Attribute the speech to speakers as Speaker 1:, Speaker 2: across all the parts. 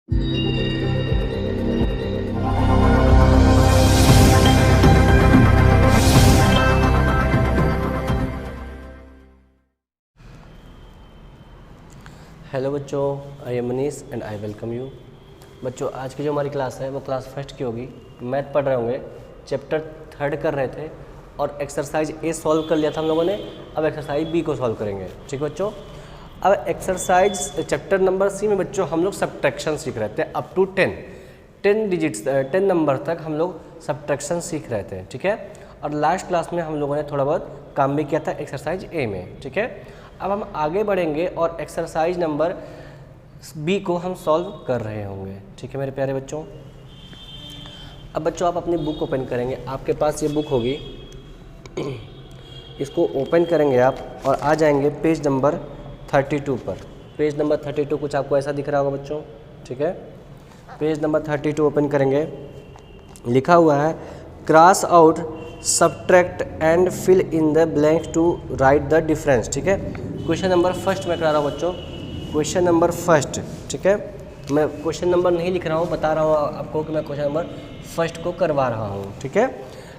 Speaker 1: Hello बच्चों, I am Manish and I welcome you. बच्चों, आज की जो हमारी क्लास है वो क्लास फर्स्ट की होगी। मैथ पढ़ रहे होंगे, चैप्टर 3 कर रहे थे और एक्सरसाइज ए सॉल्व कर लिया था हम लोगों ने। अब एक्सरसाइज बी को सॉल्व करेंगे, ठीक है बच्चों। अब एक्सरसाइज चैप्टर नंबर सी में बच्चों हम लोग सब्ट्रैक्शन सीख रहे थे अप टू 10 डिजिट्स 10 नंबर तक हम लोग सब्ट्रैक्शन सीख रहे थे, ठीक है। और लास्ट क्लास में हम लोगों ने थोड़ा बहुत काम भी किया था एक्सरसाइज ए में, ठीक है। अब हम आगे बढ़ेंगे और एक्सरसाइज नंबर बी को हम सॉल्व कर रहे होंगे, ठीक है मेरे प्यारे बच्चों। अब बच्चों आप अपनी बुक ओपन करेंगे, आपके पास ये बुक होगी, इसको ओपन करेंगे आप और आ जाएंगे पेज नंबर 32 पर। पेज नंबर 32 कुछ आपको ऐसा दिख रहा होगा बच्चों, ठीक है। पेज नंबर 32 ओपन करेंगे, लिखा हुआ है cross out subtract and fill in the blanks to write the difference, ठीक है। क्वेश्चन नंबर फर्स्ट मैं करा रहा हूँ बच्चों, क्वेश्चन नंबर फर्स्ट, ठीक है। मैं क्वेश्चन नंबर नहीं लिख रहा हूँ, बता रहा हूँ आपको कि मैं क्वेश्चन नंबर फर्स्ट को करवा रहा हूँ, ठीक है।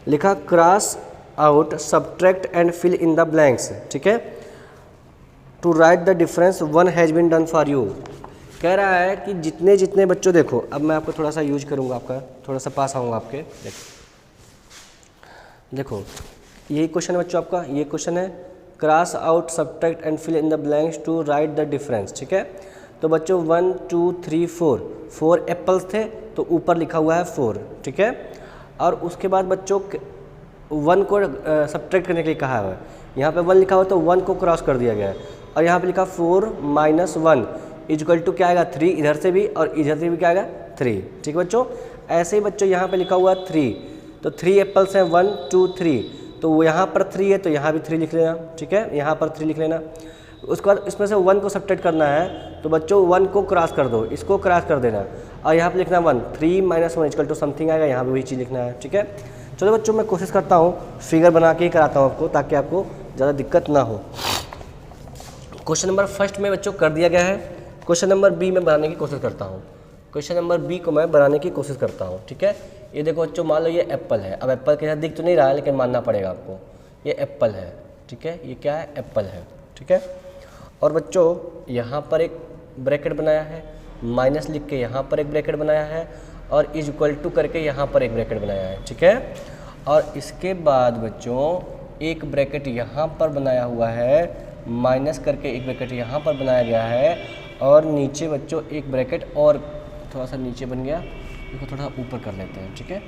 Speaker 1: लिखा cross out subtract and fill in the blanks, ठीक है, to write the difference one has been done for you. कह रहा है कि जितने जितने बच्चों, देखो अब मैं आपको थोड़ा सा यूज करूँगा, आपका थोड़ा सा पास आऊँगा आपके। देखो यही क्वेश्चन है बच्चों आपका, ये क्वेश्चन है cross out subtract and fill in the blanks to write the difference, ठीक है। तो बच्चों 1 2 3 4 एप्पल्स थे तो ऊपर लिखा हुआ है 4, ठीक है। और उसके बाद बच्चों 1 को सब्ट्रैक्ट करने के लिए कहा है, यहाँ पे 1 लिखा हुआ तो 1 को क्रॉस कर दिया गया है। और यहाँ पे लिखा 4 - 1 इक्वल टू क्या आएगा 3, इधर से भी और इधर से भी क्या आएगा 3, ठीक है बच्चों। ऐसे ही बच्चों यहाँ पे लिखा हुआ है 3, तो 3 एप्पल्स हैं 1 2 3, तो वो यहाँ पर 3 है तो यहाँ भी 3 लिख लेना, ठीक है, यहाँ पर 3 लिख लेना। उसके बाद इसमें से 1 को सब्ट्रैक्ट करना है तो बच्चों 1 को क्रॉस कर दो, इसको क्रॉस कर देना और यहाँ पे लिखना 1, 3 - 1 इक्वल टू समथिंग आएगा, यहाँ पे वही चीज़ लिखना है, ठीक है। चलो बच्चों मैं कोशिश करता हूँ फिगर बना के ही कराता हूँ आपको, ताकि आपको ज़्यादा दिक्कत ना हो। क्वेश्चन नंबर फर्स्ट में बच्चों कर दिया गया है, क्वेश्चन नंबर बी में बनाने की कोशिश करता हूँ। क्वेश्चन नंबर बी को मैं बनाने की कोशिश करता हूँ, ठीक है। ये देखो बच्चों, मान लो ये एप्पल है। अब एप्पल के साथ दिख तो नहीं रहा है, लेकिन मानना पड़ेगा आपको, ये एप्पल है, ठीक है। ये क्या है, एप्पल है, ठीक है। और बच्चों यहाँ पर एक ब्रैकेट बनाया है, माइनस लिख के यहाँ पर एक ब्रैकेट बनाया है और इज इक्वल टू करके यहाँ पर एक ब्रैकेट बनाया है, ठीक है। और इसके बाद बच्चों एक ब्रैकेट यहाँ पर बनाया हुआ है, माइनस करके एक ब्रैकेट यहाँ पर बनाया गया है और नीचे बच्चों एक ब्रैकेट और थोड़ा सा नीचे बन गया, इसको थोड़ा सा ऊपर कर लेते हैं, ठीक है।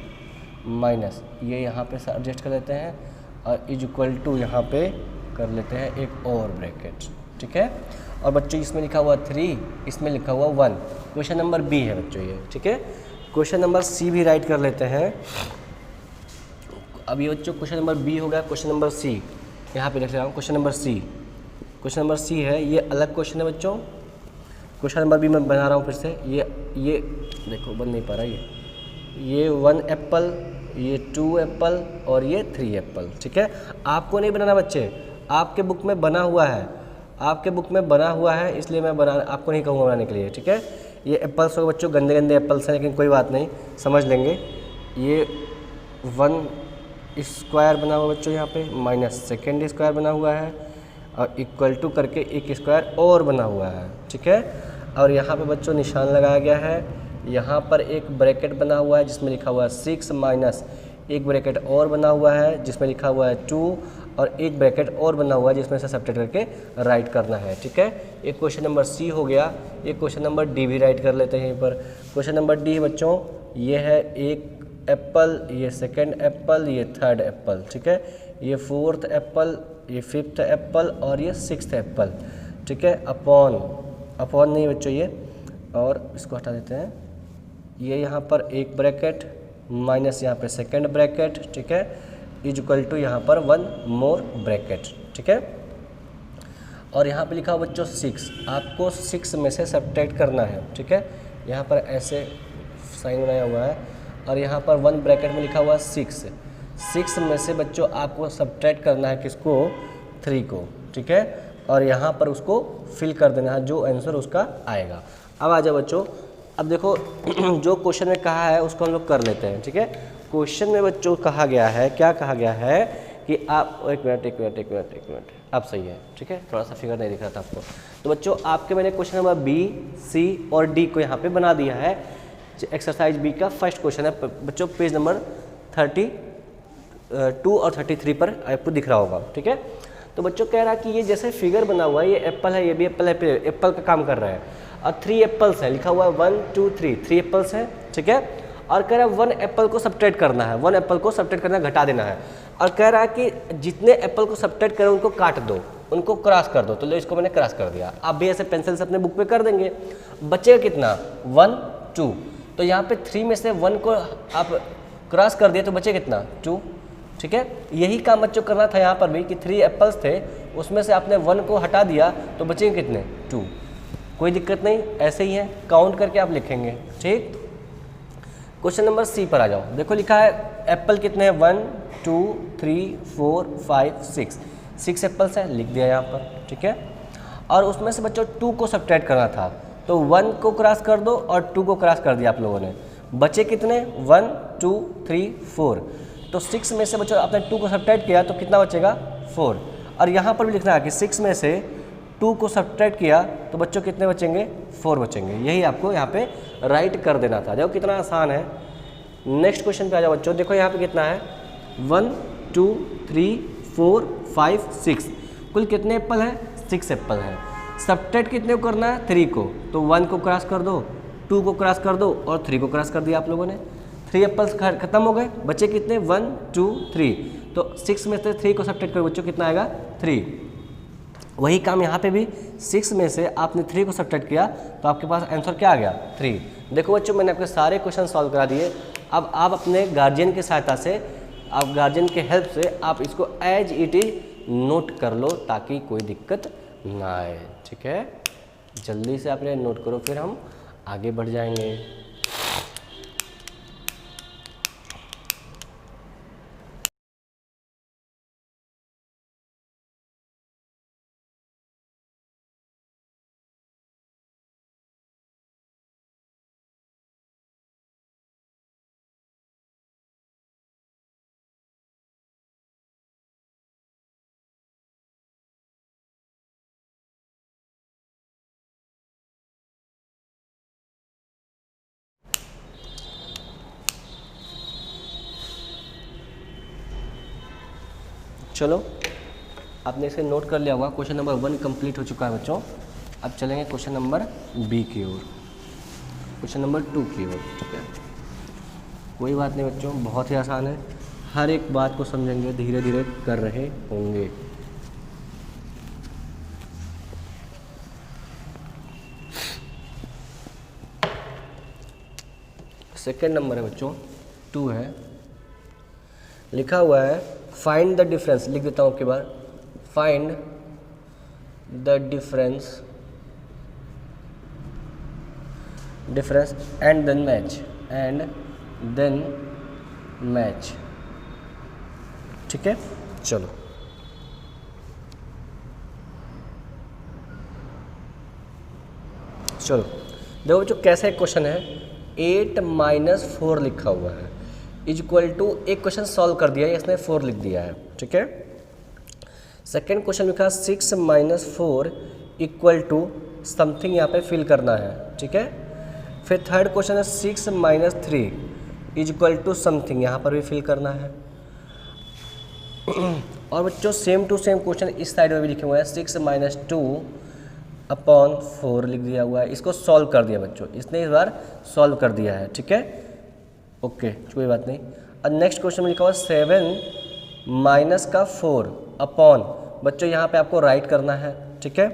Speaker 1: माइनस ये यहाँ पे एडजस्ट कर लेते हैं और इज इक्वल टू यहाँ पे कर लेते हैं एक और ब्रैकेट, ठीक है। और बच्चों इसमें लिखा हुआ 3, इसमें लिखा हुआ 1। क्वेश्चन नंबर बी है बच्चों ये, ठीक है। क्वेश्चन नंबर सी भी राइट कर लेते हैं। अब ये बच्चों क्वेश्चन नंबर बी हो गया, क्वेश्चन नंबर सी यहाँ पे लिख रहा हूँ, question number C. Question number C है, ये अलग क्वेश्चन है बच्चों। क्वेश्चन नंबर बी मैं बना रहा हूँ फिर से, ये देखो बन नहीं पा रहा, ये 1 एप्पल, ये 2 एप्पल और ये 3 एप्पल, ठीक है। आपको नहीं बनाना बच्चे, आपके बुक में बना हुआ है, आपके बुक में बना हुआ है, इसलिए मैं आपको नहीं कहूँगा बनाने के लिए, ठीक है। ये एप्पल्स हो बच्चों, गंदे गंदे एप्पल्स हैं, लेकिन कोई बात नहीं, समझ लेंगे। ये 1 स्क्वायर बना हुआ बच्चों, यहाँ पे माइनस सेकेंड स्क्वायर बना हुआ है और इक्वल टू करके एक स्क्वायर और बना हुआ है, ठीक है। और यहाँ पे बच्चों निशान लगाया गया है, यहाँ पर एक ब्रैकेट बना हुआ है जिसमें लिखा हुआ है 6 माइनस एक ब्रैकेट और बना हुआ है जिसमें लिखा हुआ है 2 और एक ब्रैकेट और बना हुआ है जिसमें से सब्ट्रैक्ट करके राइट करना है, ठीक है। एक क्वेश्चन नंबर सी हो गया। एक क्वेश्चन नंबर डी भी राइट कर लेते हैं यहीं पर। क्वेश्चन नंबर डी बच्चों ये है 1 एप्पल, ये 2nd एप्पल, ये 3rd एप्पल, ठीक है। ये 4th एप्पल, ये 5th एप्पल और ये 6th एप्पल, ठीक है। अपॉन नहीं बच्चों ये, और इसको हटा देते हैं। ये यहाँ पर एक ब्रैकेट माइनस यहाँ पे 2nd ब्रैकेट, ठीक है, इज इक्वल टू यहाँ पर 1 मोर ब्रैकेट, ठीक है। और यहाँ पे लिखा हुआ बच्चों 6, आपको 6 में से सब्ट्रैक्ट करना है, ठीक है। यहाँ पर ऐसे साइन बनाया हुआ है और यहाँ पर 1 ब्रैकेट में लिखा हुआ 6 में से बच्चों आपको सब्ट्रैक्ट करना है किसको, 3 को, ठीक है। और यहाँ पर उसको फिल कर देना है जो आंसर उसका आएगा। अब आ जाओ बच्चों अब देखो जो क्वेश्चन में कहा है उसको हम लोग कर लेते हैं, ठीक है। क्वेश्चन में बच्चों कहा गया है, क्या कहा गया है कि आप एक मिनट अब सही है, ठीक है, थोड़ा सा फिगर नहीं दिख रहा था आपको। तो बच्चों आपके मैंने क्वेश्चन नंबर बी, सी और डी को यहाँ पे बना दिया है। एक्सरसाइज बी का फर्स्ट क्वेश्चन है बच्चों, पेज नंबर 32 और 33 पर आपको दिख रहा होगा, ठीक है। तो बच्चों कह रहा है कि ये जैसे फिगर बना हुआ है, ये एप्पल है, ये भी एप्पल है, एप्पल का काम कर रहा है और 3 एप्पल्स है, लिखा हुआ है 1 2 3 एप्पल्स है, ठीक है। और कह रहा है 1 एप्पल को सब्ट्रैक्ट करना है, 1 एप्पल को सब्ट्रैक्ट करना, घटा देना है। और कह रहा है कि जितने एप्पल को सब्ट्रैक्ट करें उनको काट दो, उनको क्रॉस कर दो। तो लो इसको मैंने क्रॉस कर दिया, आप भी ऐसे पेंसिल से अपने बुक पे कर देंगे। बचेगा कितना 1 2, तो यहाँ पे 3 में से 1 को आप क्रॉस कर दिए तो बचे कितना 2, ठीक है। यही काम बच्चों करना था यहाँ पर भी कि 3 एप्पल्स थे, उसमें से आपने 1 को हटा दिया तो बचेंगे कितने 2। कोई दिक्कत नहीं, ऐसे ही है, काउंट करके आप लिखेंगे, ठीक। क्वेश्चन नंबर सी पर आ जाओ। देखो लिखा है एप्पल कितने हैं 1 2 3 4 5 6 एप्पल्स हैं, लिख दिया यहाँ पर, ठीक है। और उसमें से बच्चों 2 को सब्ट्रैक्ट करना था, तो 1 को क्रॉस कर दो और 2 को क्रॉस कर दिया आप लोगों ने। बचे कितने 1 2 3 4, तो 6 में से बच्चों आपने 2 को सब्ट्रैक्ट किया तो कितना बचेगा 4। और यहाँ पर भी लिखना है कि 6 में से 2 को सब्ट्रैक्ट किया तो बच्चों कितने बचेंगे 4 बचेंगे। यही आपको यहाँ पे राइट कर देना था। देखो कितना आसान है। नेक्स्ट क्वेश्चन पे आ जाओ बच्चों। देखो यहाँ पे कितना है 1 2 3 4 5 6, कुल कितने एप्पल है 6 एप्पल है। सब्ट्रैक्ट कितने को करना है 3 को, तो 1 को क्रॉस कर दो, 2 को क्रॉस कर दो और 3 को क्रॉस कर दिया आप लोगों ने। 3 एप्पल्स खत्म हो गए, बचे कितने 1 2 3, तो 6 में से 3 को सब्ट्रैक्ट करो बच्चों कितना आएगा 3। वही काम यहाँ पे भी 6 में से आपने 3 को सब्ट्रैक्ट किया तो आपके पास आंसर क्या आ गया 3। देखो बच्चों मैंने आपके सारे क्वेश्चन सॉल्व करा दिए। अब आप अपने गार्जियन की सहायता से, आप गार्जियन के हेल्प से आप इसको एज इट इज नोट कर लो ताकि कोई दिक्कत ना आए, ठीक है। जल्दी से आपने नोट करो, फिर हम आगे बढ़ जाएंगे। चलो आपने इसे नोट कर लिया होगा। क्वेश्चन नंबर 1 कंप्लीट हो चुका है बच्चों। अब चलेंगे क्वेश्चन नंबर बी की ओर, क्वेश्चन नंबर 2 की ओर, ठीक है। कोई बात नहीं बच्चों, बहुत ही आसान है, हर एक बात को समझेंगे, धीरे धीरे कर रहे होंगे। सेकेंड नंबर है बच्चों 2 है, लिखा हुआ है फाइंड द डिफरेंस। लिख देता हूँ आपके बार, find the difference and then match, ठीक है। चलो देखो बच्चों कैसा एक क्वेश्चन है, 8 - 4 लिखा हुआ है इक्वल टू, एक क्वेश्चन सॉल्व कर दिया है इसने 4 लिख दिया है, ठीक है। सेकेंड क्वेश्चन लिखा 6 - 4 इक्वल टू समथिंग, यहाँ पे फिल करना है, ठीक है। फिर थर्ड क्वेश्चन है 6 - 3 इक्वल टू समथिंग, यहाँ पर भी फिल करना है। और बच्चों सेम टू सेम क्वेश्चन इस साइड में भी लिखे हुए हैं, 6 - 2 अपॉन 4 लिख दिया हुआ है। इसको सॉल्व कर दिया बच्चों, इसने इस बार सॉल्व कर दिया है, ठीक है, ओके, कोई बात नहीं। और नेक्स्ट क्वेश्चन में लिखा हुआ 7 - 4 अपॉन, बच्चों यहाँ पे आपको राइट करना है, ठीक है।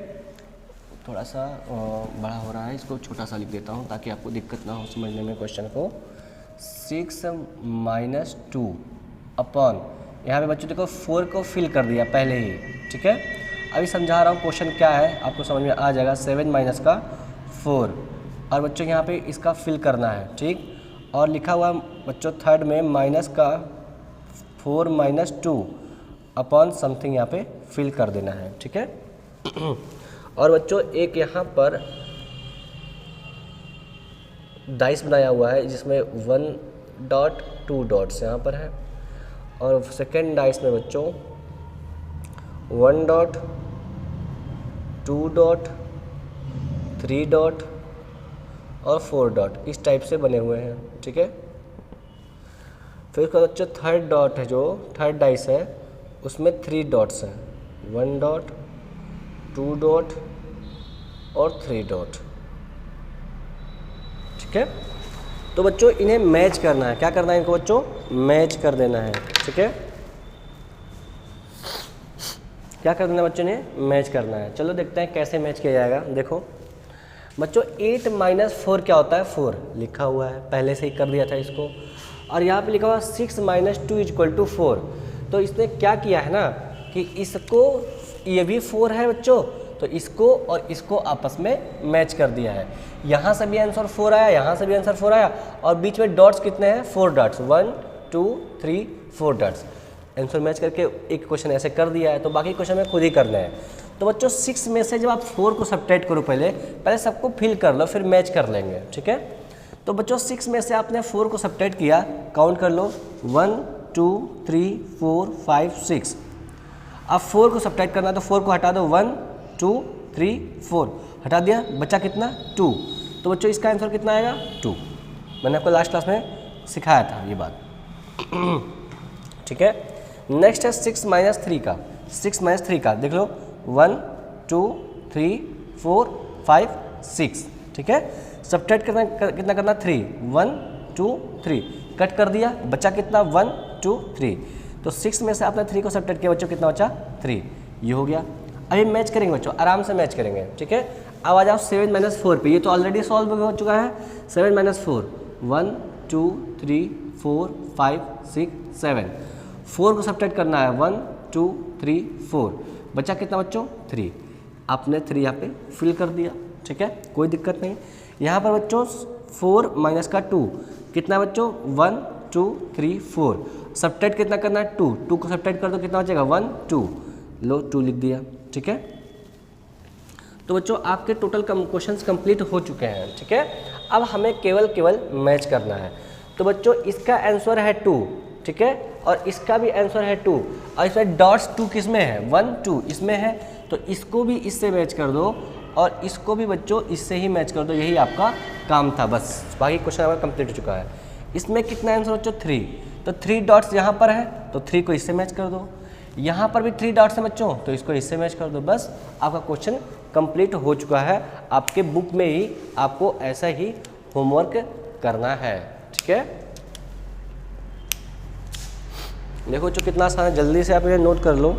Speaker 1: थोड़ा सा बड़ा हो रहा है, इसको छोटा सा लिख देता हूँ ताकि आपको दिक्कत ना हो समझने में क्वेश्चन को। 6 - 2 अपॉन, यहाँ पे बच्चों देखो 4 को फिल कर दिया पहले ही, ठीक है। अभी समझा रहा हूँ क्वेश्चन क्या है, आपको समझ में आ जाएगा। 7 - 4 और बच्चों यहाँ पे इसका फिल करना है, ठीक। और लिखा हुआ बच्चों थर्ड में -4 - 2 अपॉन समथिंग, यहाँ पे फिल कर देना है, ठीक है। और बच्चों एक यहाँ पर डाइस बनाया हुआ है जिसमें 1 डॉट 2 डॉट्स यहाँ पर है, और सेकेंड डाइस में बच्चों 1 डॉट 2 डॉट 3 डॉट और 4 डॉट इस टाइप से बने हुए हैं, ठीक है। फिर उसका बच्चों थर्ड डॉट है, जो थर्ड डाइस है उसमें 3 डॉट्स हैं, 1 डॉट 2 डॉट और 3 डॉट, ठीक है। तो बच्चों इन्हें मैच करना है, क्या करना है इनको बच्चों, मैच कर देना है, ठीक है। क्या कर देना है बच्चों ने, मैच करना है। चलो देखते हैं कैसे मैच किया जाएगा। देखो बच्चों 8 - 4 क्या होता है, 4 लिखा हुआ है, पहले से ही कर दिया था इसको। और यहाँ पे लिखा हुआ 6 - 2 = 4। तो इसने क्या किया है ना कि इसको, ये भी 4 है बच्चों, तो इसको और इसको आपस में मैच कर दिया है। यहाँ से भी आंसर 4 आया, यहाँ से भी आंसर 4 आया, और बीच में डॉट्स कितने हैं, 4 डॉट्स, 1 2 3 4 डॉट्स। आंसर मैच करके एक क्वेश्चन ऐसे कर दिया है, तो बाकी क्वेश्चन में खुद ही करना है। तो बच्चों 6 में से जब आप 4 को सब्ट्रैक्ट करो, पहले सबको फिल कर लो, फिर मैच कर लेंगे, ठीक है। तो बच्चों 6 में से आपने 4 को सब्ट्रैक्ट किया, काउंट कर लो 1 2 3 4 5 6। अब 4 को सब्ट्रैक्ट करना है तो 4 को हटा दो, 1 2 3 4 हटा दिया, बचा कितना 2। तो बच्चों इसका आंसर कितना आएगा 2। मैंने आपको लास्ट क्लास में सिखाया था ये बात, ठीक है। नेक्स्ट है 6 - 3 का, 6 - 3 का देख लो, 1 2 3 4 5 6, ठीक है। सब्ट्रैक्ट करना कितना करना 3, 1 2 3 कट कर दिया, बचा कितना 1 2 3। तो 6 में से आपने 3 को सब्ट्रैक्ट किया बच्चों, कितना बचा 3, ये हो गया। अभी मैच करेंगे बच्चों, आराम से मैच करेंगे, ठीक है। अब आ जाओ 7 - 4 पे, ये तो ऑलरेडी सॉल्व हो चुका है। 7 - 4 1 2 3 4 5 6 7। 4 को सब्ट्रैक्ट करना है, 1 2 3 4, बचा कितना बच्चों 3। आपने 3 यहाँ पे फिल कर दिया, ठीक है, कोई दिक्कत नहीं। यहाँ पर बच्चों 4 माइनस का 2 कितना बच्चों 1 2 3 4। सब्ट्रैक्ट कितना करना है 2, 2 को सब्ट्रैक्ट कर दो, कितना बचेगा 1 2, लो 2 लिख दिया, ठीक है। तो बच्चों आपके टोटल क्वेश्चंस कंप्लीट हो चुके हैं, ठीक है। अब हमें केवल मैच करना है। तो बच्चों इसका आंसर है 2, ठीक है, और इसका भी आंसर है 2, और इसमें डॉट्स 2 किस में है 1 2 इसमें है, तो इसको भी इससे मैच कर दो और इसको भी बच्चों इससे ही मैच कर दो, यही आपका काम था बस। बाकी क्वेश्चन आपका कंप्लीट हो चुका है। इसमें कितना आंसर बच्चों 3, तो 3 डॉट्स यहाँ पर है, तो 3 को इससे मैच कर दो। यहाँ पर भी 3 डॉट्स है बच्चों, तो इसको इससे मैच कर दो, बस आपका क्वेश्चन कंप्लीट हो चुका है। आपके बुक में ही आपको ऐसा ही होमवर्क करना है, ठीक है। देखो जो कितना आसान है, जल्दी से आप इन्हें नोट कर लो।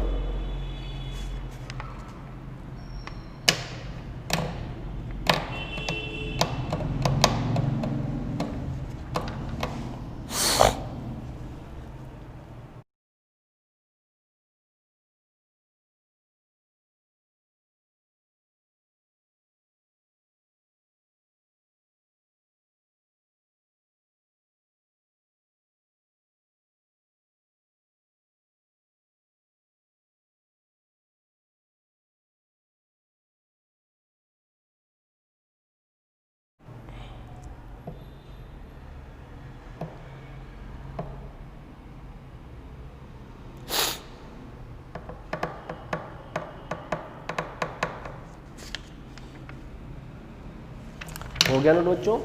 Speaker 1: हो गया नोट बच्चों।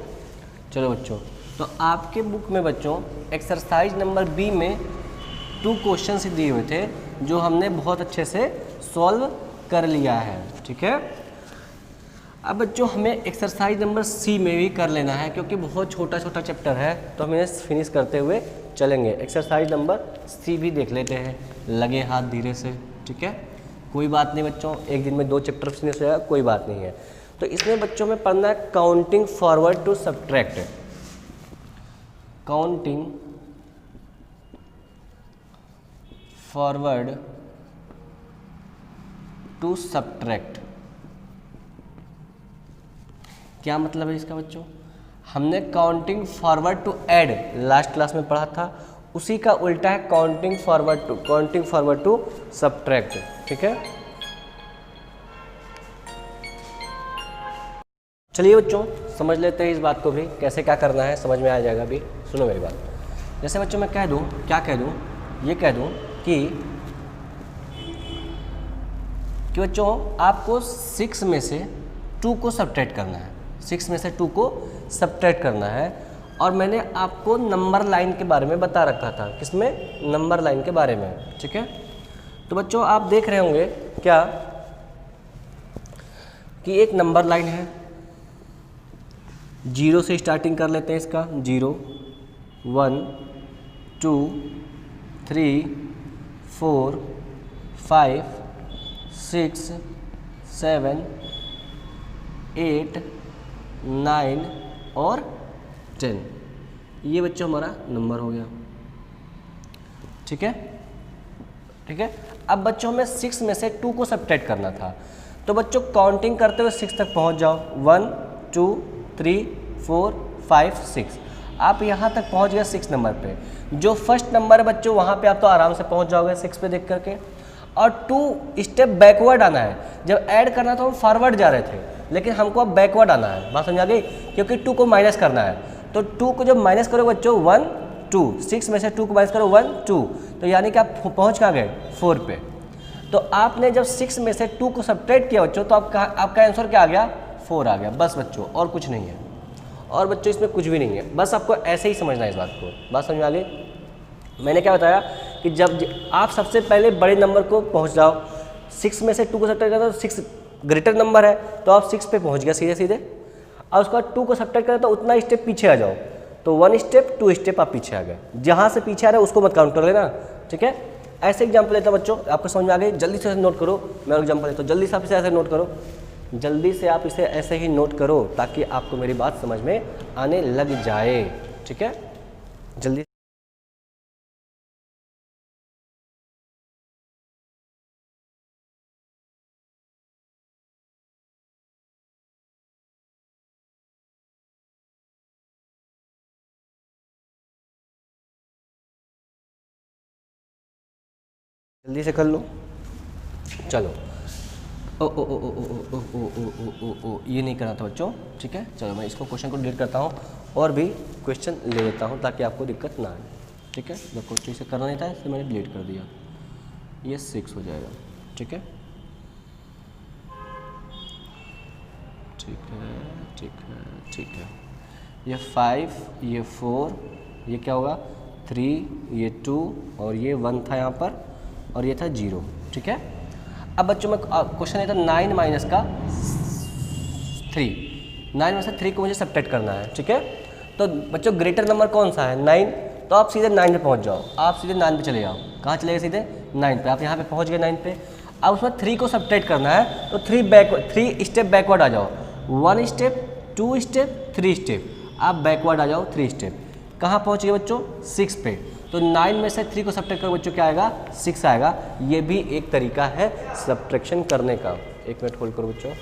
Speaker 1: चलो बच्चों, तो आपके बुक में बच्चों एक्सरसाइज नंबर बी में 2 क्वेश्चन दिए हुए थे, जो हमने बहुत अच्छे से सॉल्व कर लिया है, ठीक है। अब बच्चों हमें एक्सरसाइज नंबर सी में भी कर लेना है, क्योंकि बहुत छोटा चैप्टर है, तो हम इन्हें फिनिश करते हुए चलेंगे। एक्सरसाइज नंबर सी भी देख लेते हैं, लगे हाथ धीरे से, ठीक है। कोई बात नहीं बच्चों, एक दिन में 2 चैप्टर फिनिश हो जाएगा, कोई बात नहीं है। तो इसमें बच्चों में पढ़ना है counting forward to subtract, counting forward to subtract. क्या मतलब है इसका बच्चों? हमने counting forward to add last class में पढ़ा था, उसी का उल्टा है काउंटिंग फॉरवर्ड टू सब्ट्रैक्ट, ठीक है। चलिए बच्चों समझ लेते हैं इस बात को भी, कैसे क्या करना है समझ में आ जाएगा अभी। सुनो मेरी बात। जैसे बच्चों मैं कह दूँ, क्या कह दूँ, ये कह दूँ कि बच्चों आपको 6 में से 2 को सब्ट्रैक्ट करना है, 6 में से 2 को सब्ट्रैक्ट करना है। और मैंने आपको नंबर लाइन के बारे में बता रखा था, किसमें, नंबर लाइन के बारे में, ठीक है। तो बच्चों आप देख रहे होंगे क्या कि एक नंबर लाइन है, 0 से स्टार्टिंग कर लेते हैं इसका, 0 1 2 3 4 5 6 7 8 9 और 10। ये बच्चों हमारा नंबर हो गया, ठीक है, ठीक है। अब बच्चों हमें 6 में से 2 को सब्ट्रैक्ट करना था, तो बच्चों काउंटिंग करते हुए 6 तक पहुंच जाओ, 1 2 3 4 5 6। आप यहाँ तक पहुँच गए 6 नंबर पे। जो फर्स्ट नंबर है बच्चों वहाँ पे आप तो आराम से पहुँच जाओगे 6 पे देख करके। और 2 स्टेप बैकवर्ड आना है। जब ऐड करना था हम फॉरवर्ड जा रहे थे, लेकिन हमको अब बैकवर्ड आना है। बात समझ आ गई? क्योंकि 2 को माइनस करना है, तो 2 को जब माइनस करो बच्चों 1 2, 6 में से 2 को माइनस करो 1 2, तो यानी कि आप पहुँच कहाँ गए 4 पे। तो आपने जब 6 में से 2 को सब्ट्रैक्ट किया बच्चों, तो आपका आंसर क्या आ गया, 4 आ गया। बस बच्चों और कुछ नहीं है, और बच्चों इसमें कुछ भी नहीं है, बस आपको ऐसे ही समझना है इस बात को। बात समझ में आ गई? मैंने क्या बताया कि जब आप सबसे पहले बड़े नंबर को पहुंच जाओ, 6 में से 2 को सब्ट्रैक्ट करते तो 6 ग्रेटर नंबर है, तो आप 6 पे पहुंच गया सीधे सीधे। और उसके बाद 2 को सब्ट्रैक्ट करें तो उतना स्टेप पीछे आ जाओ, तो 1 स्टेप 2 स्टेप आप पीछे आ गए। जहाँ से पीछे आ रहे उसको मत काउंट कर लेना, ठीक है। ऐसे एग्जाम्पल लेता बच्चों, आपको समझ में आ गई? जल्दी से नोट करो, मैं एग्जाम्पल लेता हूँ, जल्दी से आप इसे ऐसे नोट करो, जल्दी से आप इसे ऐसे ही नोट करो ताकि आपको मेरी बात समझ में आने लग जाए, ठीक है। जल्दी जल्दी से कर लो, चलो। ओ ओ ओ ओ ओ ओ ओ ओ ओ ओ ओ ये नहीं करना था बच्चों, ठीक है। चलो मैं इसको क्वेश्चन को डिलीट करता हूँ और भी क्वेश्चन ले लेता हूँ ताकि आपको दिक्कत ना आए, ठीक है। जब क्वेश्चन इसे करना नहीं था इसलिए मैंने डिलीट कर दिया, ये 6 हो जाएगा, ठीक है, ठीक है, ठीक है, ठीक है। ये 5, ये 4, ये क्या होगा 3, ये 2 और ये 1 था यहाँ पर, और ये था 0, ठीक है। अब बच्चों में क्वेश्चन है था 9 माइनस का 3, 9 में से 3 को मुझे सब्ट्रैक्ट करना है, ठीक है। तो बच्चों ग्रेटर नंबर कौन सा है, 9, तो आप सीधे 9 पे पहुंच जाओ, आप सीधे 9 पे चले जाओ। कहाँ चले गए, सीधे 9 पे। आप यहाँ पे पहुंच गए 9 पे। अब उसमें 3 को सब्ट्रैक्ट करना है, तो 3 स्टेप बैकवर्ड आ जाओ, 1 स्टेप 2 स्टेप 3 स्टेप, आप बैकवर्ड आ जाओ 3 स्टेप। कहाँ पहुँच गए बच्चों, 6 पे। तो 9 में से 3 को सब्ट्रैक्ट करो बच्चों, क्या आएगा 6 आएगा। ये भी एक तरीका है सब्ट्रैक्शन करने का। 1 मिनट होल्ड करो बच्चों।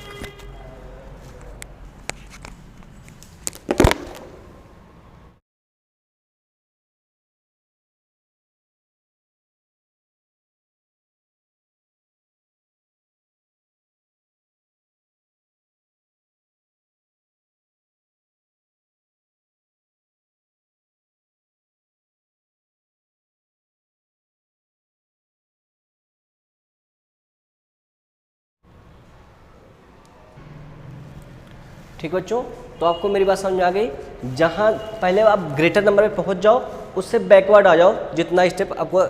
Speaker 1: ठीक बच्चों, तो आपको मेरी बात समझ में आ गई? जहाँ पहले आप ग्रेटर नंबर पे पहुँच जाओ, उससे बैकवर्ड आ जाओ जितना स्टेप आपको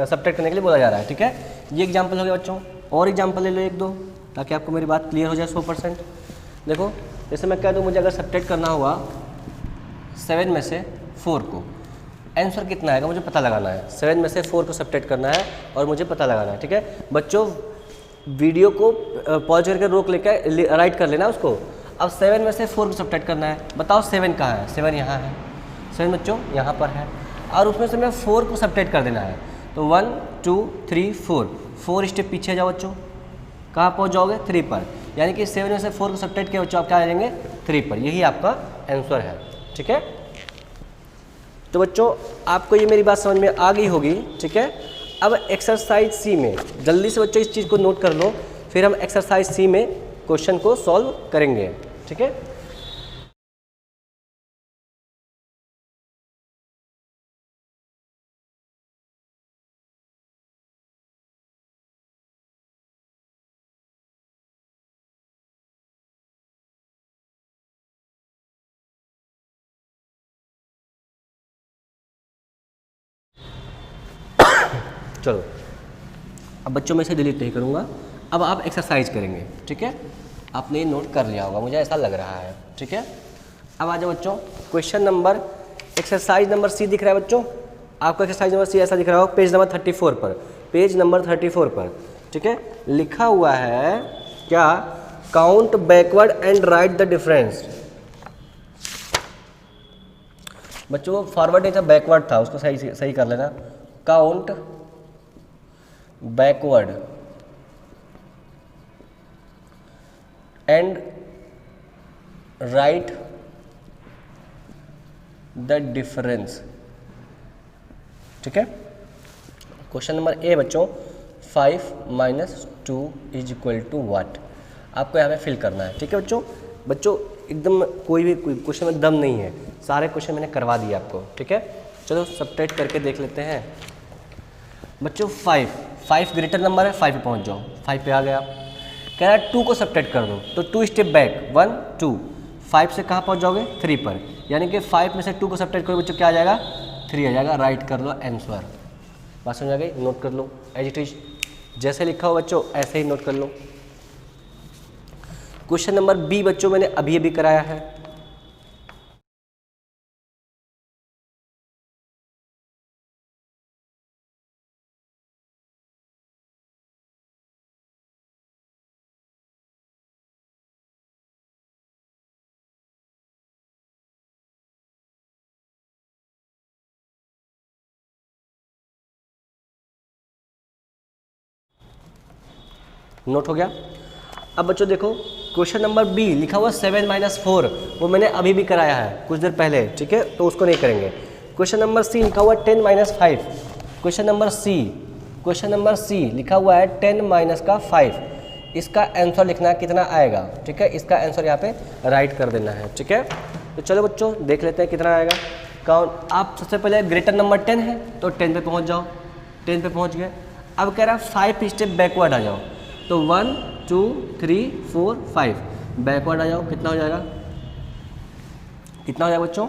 Speaker 1: सब्ट्रैक्ट करने के लिए बोला जा रहा है, ठीक है। ये एग्जांपल हो गया बच्चों, और एग्जांपल ले लो 1-2 ताकि आपको मेरी बात क्लियर हो जाए 100%। देखो जैसे मैं कह दूँ मुझे अगर सब्ट्रैक्ट करना हुआ 7 में से 4 को, आंसर कितना आएगा मुझे पता लगाना है। 7 में से 4 को सब्ट्रैक्ट करना है और मुझे पता लगाना है, ठीक है। बच्चों वीडियो को पॉज करके रोक लेकर राइट कर लेना उसको। अब 7 में से 4 को सब्ट्रैक्ट करना है, बताओ 7 कहाँ है, 7 यहाँ है, 7 बच्चों यहाँ पर है, और उसमें से मैं 4 को सब्ट्रैक्ट कर देना है। तो 1 2 3 4 स्टेप पीछे जाओ बच्चों, कहाँ पहुँच जाओगे 3 पर, यानी कि 7 में से 4 को सब्ट्रैक्ट किया बच्चों आप क्या आ जाएंगे 3 पर। यही आपका आंसर है, ठीक है। तो बच्चों आपको ये मेरी बात समझ में आ गई होगी, ठीक है। अब एक्सरसाइज सी में जल्दी से बच्चों इस चीज़ को नोट कर लो, फिर हम एक्सरसाइज सी में क्वेश्चन को सॉल्व करेंगे, ठीक है। चलो अब बच्चों में से डिलीट नहीं करूँगा, अब आप एक्सरसाइज करेंगे, ठीक है। आपने ये नोट कर लिया होगा, मुझे ऐसा लग रहा है, ठीक है। अब आ जाओ बच्चों, question number exercise number C दिख रहा है बच्चों आपको, एक्सरसाइज नंबर सी ऐसा दिख रहा हो पेज नंबर 34 पर, पेज नंबर 34 पर, ठीक है। लिखा हुआ है क्या, count backward and right the difference. बच्चों फॉरवर्ड नहीं था, बैकवर्ड था, उसको सही कर लेना। Count backward and right the difference, ठीक है। क्वेश्चन नंबर ए बच्चों, 5 - 2 = व्हाट, आपको यहाँ पे फिल करना है, ठीक है बच्चों। बच्चों एकदम कोई भी क्वेश्चन में दम नहीं है, सारे क्वेश्चन मैंने करवा दिए आपको, ठीक है। चलो सब्ट्रैक्ट करके देख लेते हैं बच्चों। 5 ग्रेटर नंबर है, 5 पे पहुँच जाओ, 5 पे आ गया। कह रहा है 2 को सब्ट्रैक्ट कर दो, तो 2 स्टेप बैक, 1 2, 5 से कहाँ पहुँच जाओगे 3 पर, यानी कि 5 में से 2 को सब्ट्रैक्ट करो बच्चों, क्या आ जाएगा 3 आ जाएगा। राइट कर लो आंसर, बात समझ आ गई, नोट कर लो एज इट इज, जैसे लिखा हो बच्चों ऐसे ही नोट कर लो। क्वेश्चन नंबर बी बच्चों मैंने अभी अभी कराया है, नोट हो गया। अब बच्चों देखो क्वेश्चन नंबर बी लिखा हुआ 7 - 4, वो मैंने अभी भी कराया है कुछ देर पहले, ठीक है, तो उसको नहीं करेंगे। क्वेश्चन नंबर सी लिखा हुआ 10 - 5, क्वेश्चन नंबर सी लिखा हुआ है 10 - 5, इसका आंसर लिखना है कितना आएगा, ठीक है। इसका आंसर यहाँ पे राइट कर देना है, ठीक है। तो चलो बच्चों देख लेते हैं कितना आएगा। काउंट, आप सबसे पहले ग्रेटर नंबर 10 है तो 10 पे पहुँच जाओ, 10 पे पहुँच गए। अब कह रहा है 5 स्टेप बैकवर्ड आ जाओ, तो 1 2 3 4 5 बैकवर्ड आ जाओ, कितना हो जाएगा, कितना हो जाएगा बच्चों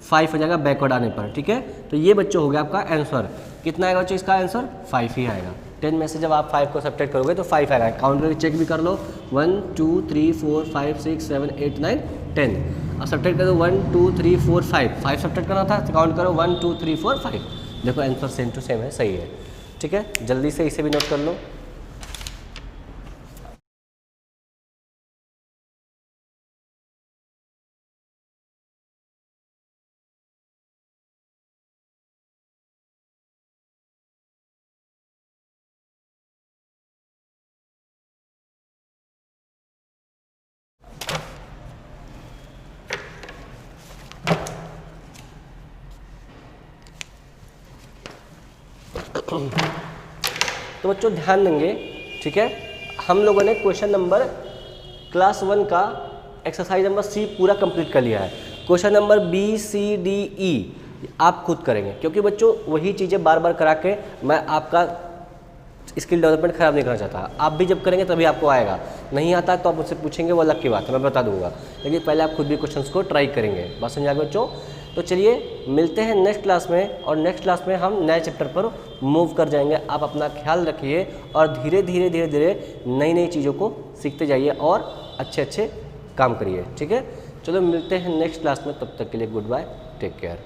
Speaker 1: 5 हो जाएगा बैकवर्ड आने पर, ठीक है। तो ये बच्चों हो गया आपका आंसर, कितना आएगा बच्चों इसका आंसर 5 ही आएगा। 10 में से जब आप 5 को सब्ट्रैक्ट करोगे तो 5 आएगा। काउंट करके चेक भी कर लो, 1 2 3 4 5 6 7 8 9 10, अब सब्ट्रैक्ट कर दो 1 2 3 4 5 सब्ट्रैक्ट करना था, काउंट करो 1 2 3 4 5, देखो आंसर सेम टू सेम है, सही है, ठीक है। जल्दी से इसे भी नोट कर लो। तो बच्चों ध्यान देंगे, ठीक है। हम लोगों ने क्वेश्चन नंबर क्लास 1 का एक्सरसाइज नंबर सी पूरा कंप्लीट कर लिया है। Question number B C D E आप खुद करेंगे, क्योंकि बच्चों वही चीज़ें बार बार करा के मैं आपका स्किल डेवलपमेंट खराब नहीं करना चाहता। आप भी जब करेंगे तभी आपको आएगा, नहीं आता तो आप मुझसे पूछेंगे, वो अलग की बात है, मैं बता दूंगा, लेकिन पहले आप खुद भी क्वेश्चंस को ट्राई करेंगे। बात समझ आ गई बच्चों। तो चलिए मिलते हैं नेक्स्ट क्लास में, और नेक्स्ट क्लास में हम नए चैप्टर पर मूव कर जाएंगे। आप अपना ख्याल रखिए और धीरे धीरे नई नई चीज़ों को सीखते जाइए और अच्छे काम करिए, ठीक है। चलो मिलते हैं नेक्स्ट क्लास में, तब तक के लिए गुड बाय, टेक केयर।